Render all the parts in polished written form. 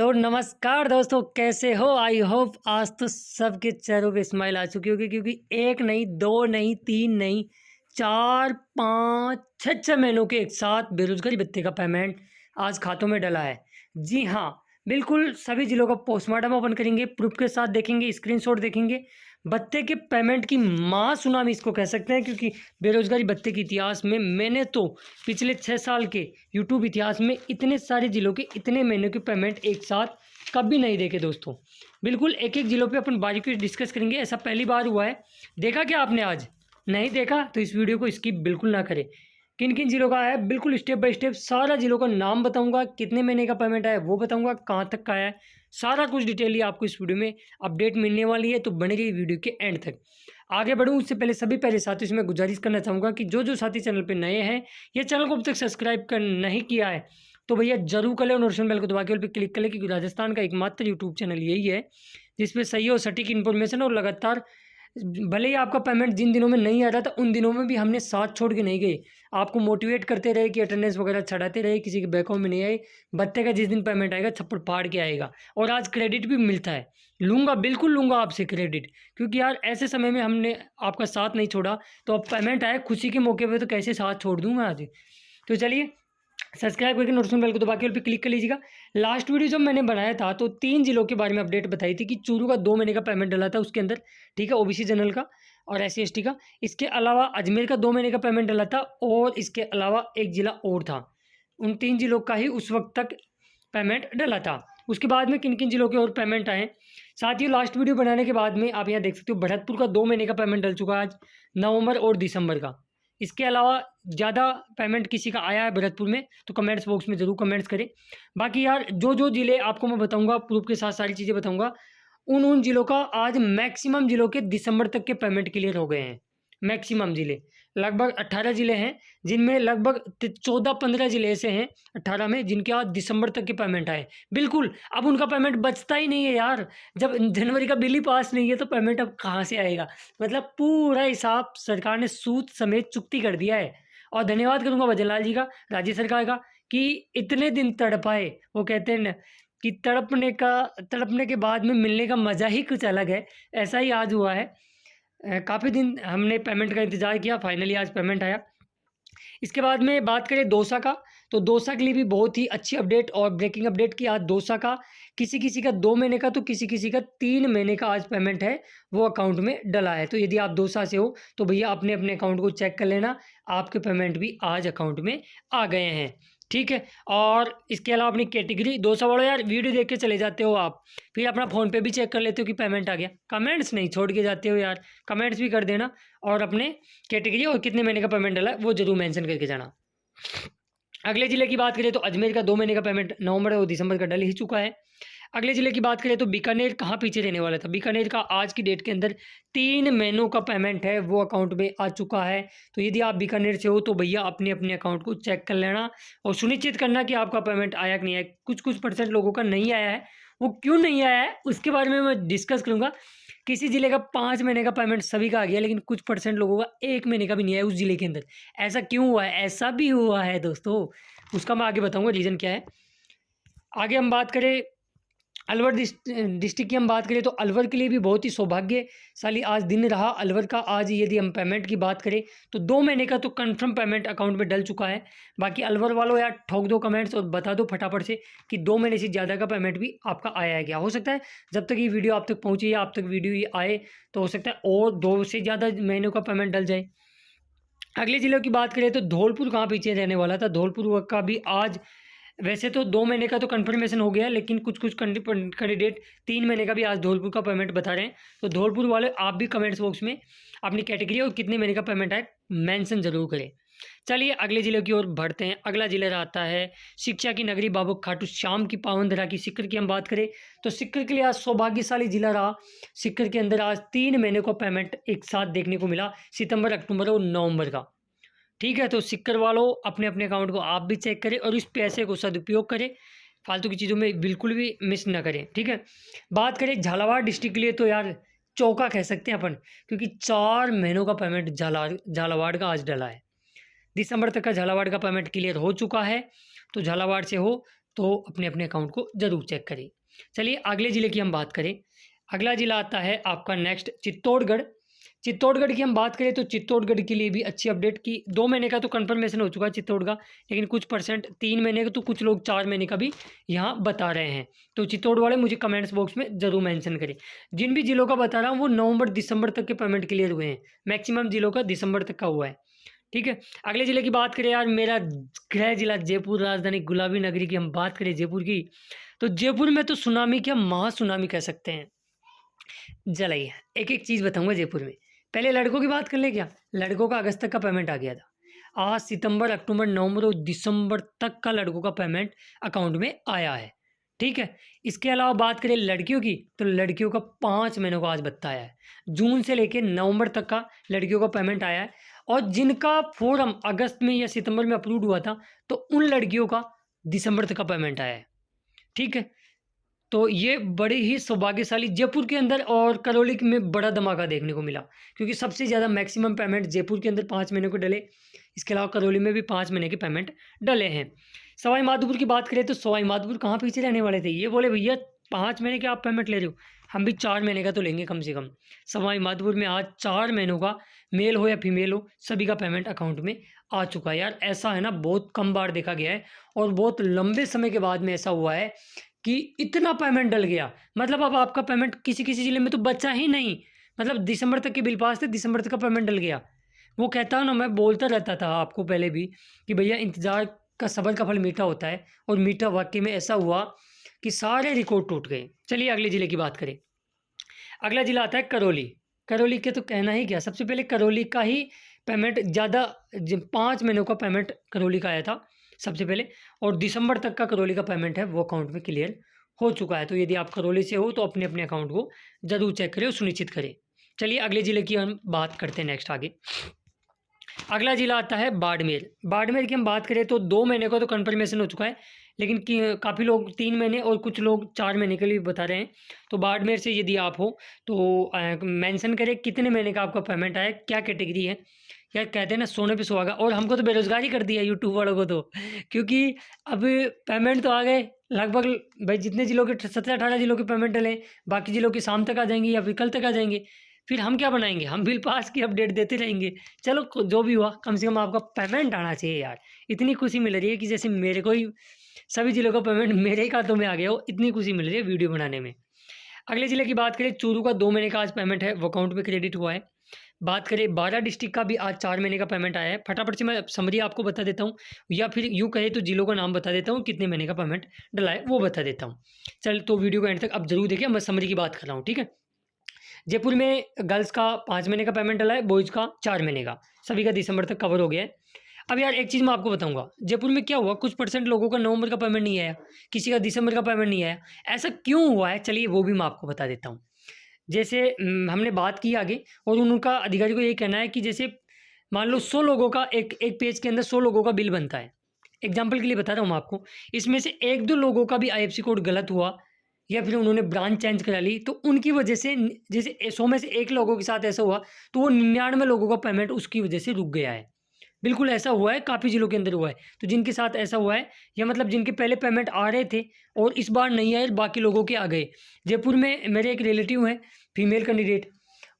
तो नमस्कार दोस्तों, कैसे हो? आई होप आज तो सबके चेहरों पे स्माइल आ चुकी होगी, क्योंकि एक नहीं, दो नहीं, तीन नहीं, चार पाँच छः छः महीनों के एक साथ बेरोजगारी भत्ते का पेमेंट आज खातों में डला है। जी हाँ, बिल्कुल सभी जिलों का पोस्टमार्टम ओपन करेंगे, प्रूफ के साथ देखेंगे, स्क्रीनशॉट देखेंगे। भत्ते के पेमेंट की माँ सुनामी इसको कह सकते हैं, क्योंकि बेरोजगारी भत्ते के इतिहास में मैंने तो पिछले 6 साल के यूट्यूब इतिहास में इतने सारे जिलों के इतने महीनों के पेमेंट एक साथ कभी नहीं देखे दोस्तों। बिल्कुल एक एक जिलों पे अपन बारीकी डिस्कस करेंगे। ऐसा पहली बार हुआ है। देखा क्या आपने आज? नहीं देखा तो इस वीडियो को स्किप बिल्कुल ना करें। किन किन जिलों का है बिल्कुल स्टेप बाय स्टेप सारा जिलों का नाम बताऊंगा, कितने महीने का पेमेंट आया वो बताऊंगा, कहाँ तक का है, सारा कुछ डिटेल आपको इस वीडियो में अपडेट मिलने वाली है। तो बने रहिए वीडियो के एंड तक। आगे बढ़ूँ उससे पहले सभी पहले साथियों से मैं गुजारिश करना चाहूँगा कि जो साथी चैनल पर नए हैं या चैनल को अब तक सब्सक्राइब कर नहीं किया है तो भैया जरूर कर ले और नोटिफिकेशन बेल को दबा के ऑल पे क्लिक कर ले, क्योंकि राजस्थान का एकमात्र यूट्यूब चैनल यही है जिसमें सही और सटीक इन्फॉर्मेशन और लगातार, भले ही आपका पेमेंट जिन दिनों में नहीं आ रहा था उन दिनों में भी हमने साथ छोड़ के नहीं गए, आपको मोटिवेट करते रहे कि अटेंडेंस वगैरह चढ़ाते रहे, किसी के बैकअप में नहीं आए। भत्ते का जिस दिन पेमेंट आएगा छप्पड़ फाड़ के आएगा। और आज क्रेडिट भी मिलता है, लूँगा, बिल्कुल लूँगा आपसे क्रेडिट, क्योंकि यार ऐसे समय में हमने आपका साथ नहीं छोड़ा। तो अब पेमेंट आए खुशी के मौके पर तो कैसे साथ छोड़ दूँगा आज। तो चलिए सब्सक्राइब करके नोटिफिकेशन बेल को दबा के पे क्लिक कर लीजिएगा। लास्ट वीडियो जब मैंने बनाया था तो 3 जिलों के बारे में अपडेट बताई थी कि चूरू का 2 महीने का पेमेंट डला था उसके अंदर, ठीक है, ओबीसी जनरल का और SC/ST का। इसके अलावा अजमेर का 2 महीने का पेमेंट डला था और इसके अलावा एक जिला और था। उन 3 जिलों का ही उस वक्त तक पेमेंट डला था। उसके बाद में किन किन जिलों के और पेमेंट आए साथियों, लास्ट वीडियो बनाने के बाद में आप यहाँ देख सकते हो भरतपुर का 2 महीने का पेमेंट डल चुका है आज, नवंबर और दिसंबर का। इसके अलावा ज़्यादा पेमेंट किसी का आया है भरतपुर में तो कमेंट्स बॉक्स में ज़रूर कमेंट्स करें। बाकी यार जो जिले आपको मैं बताऊंगा, प्रूफ के साथ सारी चीज़ें बताऊंगा, उन जिलों का आज मैक्सिमम जिलों के दिसंबर तक के पेमेंट क्लियर हो गए हैं। मैक्सिमम जिले लगभग 18 जिले हैं, जिनमें लगभग 14-15 जिले ऐसे हैं 18 में जिनके आज दिसंबर तक के पेमेंट आए। बिल्कुल अब उनका पेमेंट बचता ही नहीं है यार। जब जनवरी का बिल ही पास नहीं है तो पेमेंट अब कहाँ से आएगा? मतलब पूरा हिसाब सरकार ने सूद समेत चुकती कर दिया है। और धन्यवाद करूंगा भजनलाल जी का, राज्य सरकार का, कि इतने दिन तड़पाए। वो कहते हैं ना कि तड़पने के बाद में मिलने का मज़ा ही कुछ अलग है। ऐसा ही आज हुआ है। काफ़ी दिन हमने पेमेंट का इंतज़ार किया, फाइनली आज पेमेंट आया। इसके बाद में बात करें डोसा का, तो डोसा के लिए भी बहुत ही अच्छी अपडेट और ब्रेकिंग अपडेट की। आज डोसा का किसी का 2 महीने का तो किसी का 3 महीने का आज पेमेंट है वो अकाउंट में डला है। तो यदि आप डोसा से हो तो भैया अपने अपने अकाउंट को चेक कर लेना, आपके पेमेंट भी आज अकाउंट में आ गए हैं, ठीक है। और इसके अलावा अपनी कैटेगरी डोसा वालों, यार वीडियो देख के चले जाते हो आप, फिर अपना फ़ोन पे भी चेक कर लेते हो कि पेमेंट आ गया, कमेंट्स नहीं छोड़ के जाते हो यार। कमेंट्स भी कर देना और अपने कैटेगरी और कितने महीने का पेमेंट डला है वो जरूर मेंशन करके जाना। अगले जिले की बात करें तो अजमेर का 2 महीने का पेमेंट नवंबर और दिसंबर का डल ही चुका है। अगले जिले की बात करें तो बीकानेर कहाँ पीछे रहने वाला था। बीकानेर का आज की डेट के अंदर 3 महीनों का पेमेंट है वो अकाउंट में आ चुका है। तो यदि आप बीकानेर से हो तो भैया अपने अपने अकाउंट को चेक कर लेना और सुनिश्चित करना कि आपका पेमेंट आया कि नहीं आया। कुछ परसेंट लोगों का नहीं आया है, वो क्यों नहीं आया है उसके बारे में मैं डिस्कस करूँगा। किसी जिले का 5 महीने का पेमेंट सभी का आ गया, लेकिन कुछ परसेंट लोगों का 1 महीने का भी नहीं आया उस जिले के अंदर। ऐसा क्यों हुआ है? ऐसा भी हुआ है दोस्तों, उसका मैं आगे बताऊँगा रीज़न क्या है। आगे हम बात करें अलवर डिस्ट्रिक्ट की, हम बात करें तो अलवर के लिए भी बहुत ही सौभाग्यशाली आज दिन रहा अलवर का। आज यदि हम पेमेंट की बात करें तो 2 महीने का तो कंफर्म पेमेंट अकाउंट में डल चुका है। बाकी अलवर वालों यार ठोक दो कमेंट्स और बता दो फटाफट से कि 2 महीने से ज़्यादा का पेमेंट भी आपका आया है क्या। हो सकता है जब तक ये वीडियो आप तक पहुँचे या आप तक वीडियो ये आए तो हो सकता है और 2 से ज़्यादा महीनों का पेमेंट डल जाए। अगले जिलों की बात करें तो धौलपुर कहाँ पीछे रहने वाला था। धौलपुर का भी आज वैसे तो 2 महीने का तो कन्फर्मेशन हो गया है, लेकिन कुछ कैंडिडेट 3 महीने का भी आज धौलपुर का पेमेंट बता रहे हैं। तो धौलपुर वाले आप भी कमेंट्स बॉक्स में अपनी कैटेगरी और कितने महीने का पेमेंट है मेंशन जरूर करें। चलिए अगले जिले की ओर बढ़ते हैं। अगला जिला रहता है शिक्षा की नगरी बाबू खाटू श्याम की पावन धरा की सिक्कर की हम बात करें तो सिक्कर के लिए आज सौभाग्यशाली जिला रहा। सिक्कर के अंदर आज 3 महीने का पेमेंट एक साथ देखने को मिला, सितंबर, अक्टूबर और नवंबर का, ठीक है। तो सिक्कर वालों अपने अपने अकाउंट को आप भी चेक करें और इस पैसे को सदुपयोग करें, फालतू की चीज़ों में बिल्कुल भी मिस ना करें, ठीक है। बात करें झालावाड़ डिस्ट्रिक्ट के लिए तो यार चौका कह सकते हैं अपन, क्योंकि 4 महीनों का पेमेंट झालावाड़ का आज डला है। दिसंबर तक का झालावाड़ का पेमेंट क्लियर हो चुका है। तो झालावाड़ से हो तो अपने अपने अकाउंट को ज़रूर चेक करें। चलिए अगले ज़िले की हम बात करें। अगला ज़िला आता है आपका नेक्स्ट चित्तौड़गढ़। चित्तौड़गढ़ की हम बात करें तो चित्तौड़गढ़ के लिए भी अच्छी अपडेट की 2 महीने का तो कन्फर्मेशन हो चुका है चित्तौड़ का, लेकिन कुछ परसेंट 3 महीने का, तो कुछ लोग 4 महीने का भी यहाँ बता रहे हैं। तो चित्तौड़ वाले मुझे कमेंट्स बॉक्स में ज़रूर मेंशन करें। जिन भी ज़िलों का बता रहा हूँ वो नवंबर दिसंबर तक के पेमेंट क्लियर हुए हैं, मैक्सिमम ज़िलों का दिसंबर तक का हुआ है। ठीक है, अगले ज़िले की बात करें यार, मेरा गृह जिला जयपुर, राजधानी गुलाबी नगरी की हम बात करें जयपुर की, तो जयपुर में तो सुनामी क्या महा सुनामी कह सकते हैं। चलिए एक एक चीज़ बताऊंगा जयपुर में। पहले लड़कों की बात कर ले क्या, लड़कों का अगस्त तक का पेमेंट आ गया था। आज सितंबर, अक्टूबर, नवंबर और दिसंबर तक का लड़कों का पेमेंट अकाउंट में आया है। ठीक है, इसके अलावा बात करें लड़कियों की, तो लड़कियों का 5 महीनों का आज भत्ता आया है। जून से लेकर नवंबर तक का लड़कियों का पेमेंट आया है, और जिनका फॉर्म अगस्त में या सितंबर में अप्रूव हुआ था, तो उन लड़कियों का दिसंबर तक का पेमेंट आया है। ठीक है, तो ये बड़े ही सौभाग्यशाली जयपुर के अंदर और करौली में बड़ा धमाका देखने को मिला, क्योंकि सबसे ज़्यादा मैक्सिमम पेमेंट जयपुर के अंदर 5 महीने को डले। इसके अलावा करौली में भी 5 महीने के पेमेंट डले हैं। सवाई माधोपुर की बात करें तो सवाई माधोपुर कहाँ पीछे रहने वाले थे, ये बोले भैया 5 महीने के आप पेमेंट ले रहे हो, हम भी 4 महीने का तो लेंगे कम से कम। सवाई माधोपुर में आज 4 महीनों का, मेल हो या फीमेल हो, सभी का पेमेंट अकाउंट में आ चुका है। यार ऐसा है ना, बहुत कम बार देखा गया है और बहुत लंबे समय के बाद में ऐसा हुआ है कि इतना पेमेंट डल गया। मतलब अब आपका पेमेंट किसी किसी ज़िले में तो बचा ही नहीं, मतलब दिसंबर तक के बिल पास थे, दिसंबर तक का पेमेंट डल गया। वो कहता हूँ ना, मैं बोलता रहता था आपको पहले भी कि भैया इंतज़ार का सब्र का फल मीठा होता है, और मीठा वाकई में ऐसा हुआ कि सारे रिकॉर्ड टूट गए। चलिए अगले ज़िले की बात करें। अगला ज़िला आता है करौली। करौली के तो कहना ही क्या, सबसे पहले करौली का ही पेमेंट ज़्यादा, 5 महीनों का पेमेंट करौली का आया था सबसे पहले, और दिसंबर तक का करौली का पेमेंट है वो अकाउंट में क्लियर हो चुका है। तो यदि आप करौली से हो तो अपने अपने अकाउंट को ज़रूर चेक करें और सुनिश्चित करें। चलिए अगले ज़िले की हम बात करते हैं नेक्स्ट आगे। अगला ज़िला आता है बाड़मेर। बाड़मेर की हम बात करें तो 2 महीने का तो कन्फर्मेशन हो चुका है, लेकिन काफ़ी लोग 3 महीने और कुछ लोग 4 महीने के लिए बता रहे हैं। तो बाड़मेर से यदि आप हो तो मेंशन करें कितने महीने का आपका पेमेंट आया, क्या कैटेगरी है। यार कहते हैं ना, सोने पे सुहागा, और हमको तो बेरोज़गारी कर दिया यूट्यूब वालों को तो, क्योंकि अब पेमेंट तो आ गए लगभग। भाई जितने ज़िलों के 17-18 ज़िलों के पेमेंट डले, बाकी ज़िलों के शाम तक आ जाएंगे या फिर कल तक आ जाएंगे। फिर हम क्या बनाएंगे, हम बिल पास की अपडेट देते रहेंगे। चलो जो भी हुआ, कम से कम आपका पेमेंट आना चाहिए यार। इतनी खुशी मिल रही है कि जैसे मेरे को ही सभी ज़िलों का पेमेंट मेरे ही खातों में आ गया हो, इतनी खुशी मिल रही है वीडियो बनाने में। अगले ज़िले की बात करें, चूरू का 2 महीने का आज पेमेंट है वो अकाउंट में क्रेडिट हुआ है। बात करें बारां डिस्ट्रिक्ट का भी आज 4 महीने का पेमेंट आया है। फटाफट से मैं समरी आपको बता देता हूँ, या फिर यूँ कहे तो जिलों का नाम बता देता हूँ, कितने महीने का पेमेंट डला है वो बता देता हूँ। चल तो वीडियो को एंड तक अब जरूर देखिए, मैं समरी की बात कर रहा हूँ। ठीक है, जयपुर में गर्ल्स का 5 महीने का पेमेंट डला है, बॉयज़ का 4 महीने का, सभी का दिसंबर तक कवर हो गया है। अब यार एक चीज़ मैं आपको बताऊंगा, जयपुर में क्या हुआ, कुछ परसेंट लोगों का नवंबर का पेमेंट नहीं आया, किसी का दिसंबर का पेमेंट नहीं आया। ऐसा क्यों हुआ है, चलिए वो भी मैं आपको बता देता हूँ। जैसे हमने बात की आगे, और उनका अधिकारी को यही कहना है कि जैसे मान लो 100 लोगों का एक पेज के अंदर 100 लोगों का बिल बनता है, एग्जाम्पल के लिए बता रहा हूँ मैं आपको। इसमें से 1-2 लोगों का भी IFSC कोड गलत हुआ, या फिर उन्होंने ब्रांच चेंज करा ली, तो उनकी वजह से जैसे 100 में से 1 लोगों के साथ ऐसा हुआ, तो वो 99 लोगों का पेमेंट उसकी वजह से रुक गया है। बिल्कुल ऐसा हुआ है, काफ़ी ज़िलों के अंदर हुआ है। तो जिनके साथ ऐसा हुआ है, या मतलब जिनके पहले पेमेंट आ रहे थे और इस बार नहीं आए, बाकी लोगों के आ गए। जयपुर में मेरे एक रिलेटिव हैं, फीमेल कैंडिडेट,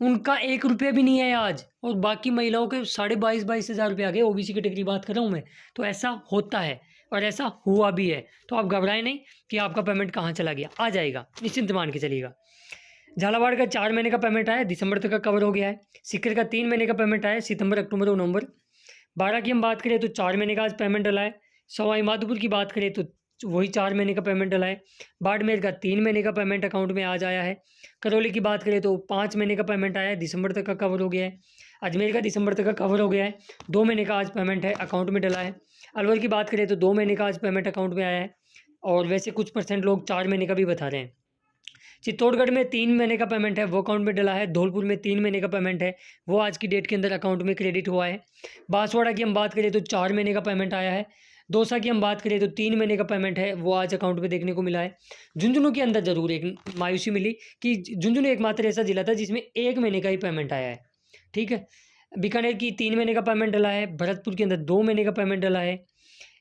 उनका 1 रुपया भी नहीं आया आज, और बाकी महिलाओं के 22,500 हज़ार रुपये आ गए। OBC कैटेगरी की बात कर रहा हूँ मैं। तो ऐसा होता है और ऐसा हुआ भी है, तो आप घबराएं नहीं कि आपका पेमेंट कहाँ चला गया, आ जाएगा, निश्चिंत मान के चलिएगा। झालावाड़ का 4 महीने का पेमेंट आया, दिसंबर तक का कवर हो गया है। सीकर का 3 महीने का पेमेंट आया, सितंबर, अक्टूबर और नवंबर। बारां की हम बात करें तो 4 महीने का आज पेमेंट डला है। सवाई माधोपुर की बात करें तो वही 4 महीने का पेमेंट डला है। बाड़मेर का 3 महीने का पेमेंट अकाउंट में आज आया है। करौली की बात करें तो 5 महीने का पेमेंट आया है, दिसंबर तक का कवर हो गया है। अजमेर का दिसंबर तक का कवर हो गया है, 2 महीने का आज पेमेंट है अकाउंट में डला है। अलवर की बात करें तो 2 महीने का आज पेमेंट अकाउंट में आया है, और वैसे कुछ परसेंट लोग 4 महीने का भी बता रहे हैं। चित्तौड़गढ़ में 3 महीने का पेमेंट है वो अकाउंट में डला है। धौलपुर में 3 महीने का पेमेंट है, वो आज की डेट के अंदर अकाउंट में क्रेडिट हुआ है। बांसवाड़ा की हम बात करें तो 4 महीने का पेमेंट आया है। दौसा की हम बात करें तो 3 महीने का पेमेंट है, वो आज अकाउंट में देखने को मिला है। झुंझुनू के अंदर ज़रूर एक मायूसी मिली कि झुंझुनू एकमात्र ऐसा जिला था जिसमें 1 महीने का ही पेमेंट आया है। ठीक है, बीकानेर की 3 महीने का पेमेंट डला है। भरतपुर के अंदर 2 महीने का पेमेंट डला है।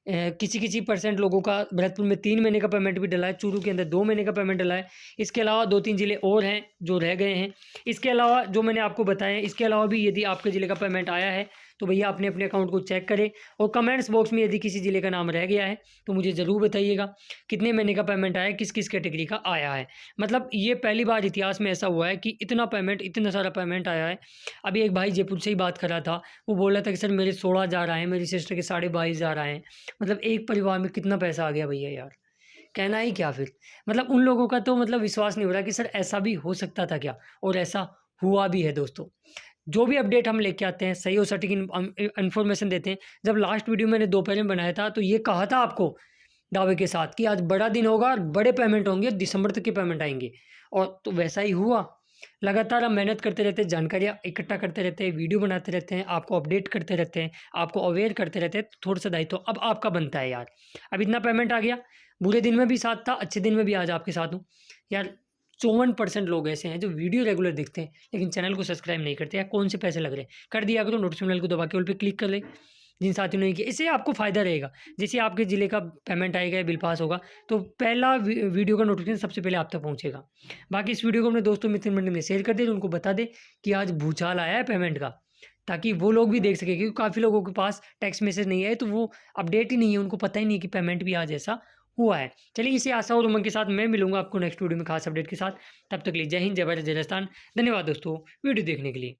किसी किसी परसेंट लोगों का भरतपुर में 3 महीने का पेमेंट भी डला है, चूरू के अंदर 2 महीने का पेमेंट डला है। इसके अलावा 2-3 ज़िले और हैं जो रह गए हैं। इसके अलावा जो मैंने आपको बताया है, इसके अलावा भी यदि आपके ज़िले का पेमेंट आया है तो भैया अपने अपने अकाउंट को चेक करें, और कमेंट्स बॉक्स में यदि किसी ज़िले का नाम रह गया है तो मुझे ज़रूर बताइएगा कितने महीने का पेमेंट आया है, किस किस कैटेगरी का आया है। मतलब ये पहली बार इतिहास में ऐसा हुआ है कि इतना पेमेंट, इतना सारा पेमेंट आया है। अभी एक भाई जयपुर से ही बात कर रहा था, वो बोल रहा था कि सर मेरे 16,000 आए हैं, मेरी सिस्टर के 22,500 आए हैं। मतलब एक परिवार में कितना पैसा आ गया भैया यार, कहना ही क्या फिर। मतलब उन लोगों का तो मतलब विश्वास नहीं हो रहा कि सर ऐसा भी हो सकता था क्या, और ऐसा हुआ भी है दोस्तों। जो भी अपडेट हम लेके आते हैं सही और सटीक इन्फॉर्मेशन देते हैं। जब लास्ट वीडियो मैंने दोपहर में बनाया था तो ये कहा था आपको दावे के साथ कि आज बड़ा दिन होगा और बड़े पेमेंट होंगे, दिसंबर तक के पेमेंट आएंगे, और तो वैसा ही हुआ। लगातार हम मेहनत करते रहते हैं, जानकारियाँ इकट्ठा करते रहते हैं, वीडियो बनाते रहते हैं, आपको अपडेट करते रहते हैं, आपको अवेयर करते रहते हैं। तो थोड़ा सा दायित्व अब आपका बनता है यार। अब इतना पेमेंट आ गया, बुरे दिन में भी साथ था, अच्छे दिन में भी आज आपके साथ हूँ यार। 54% लोग ऐसे हैं जो वीडियो रेगुलर देखते हैं लेकिन चैनल को सब्सक्राइब नहीं करते। यार कौन से पैसे लग रहे हैं, कर दिया करो, नोटिफिकेशन बेल को दबा के ऑल पे क्लिक कर ले जिन साथियों ने किया। इससे आपको फ़ायदा रहेगा, जैसे आपके ज़िले का पेमेंट आएगा या बिल पास होगा तो पहला वीडियो का नोटिफिकेशन सबसे पहले आप तक पहुँचेगा। बाकी इस वीडियो को अपने दोस्तों मित्र मंडली में शेयर कर दें, उनको बता दें कि आज भूचाल आया है पेमेंट का, ताकि वो लोग भी देख सकें, क्योंकि काफ़ी लोगों के पास टेक्स्ट मैसेज नहीं है तो वो अपडेट ही नहीं है, उनको पता ही नहीं है कि पेमेंट भी आज ऐसा हुआ है। चलिए इसी आशा और उमंग के साथ मैं मिलूंगा आपको नेक्स्ट वीडियो में खास अपडेट के साथ। तब तक के लिए जय हिंद, जय भारत, जय राजस्थान। धन्यवाद दोस्तों वीडियो देखने के लिए।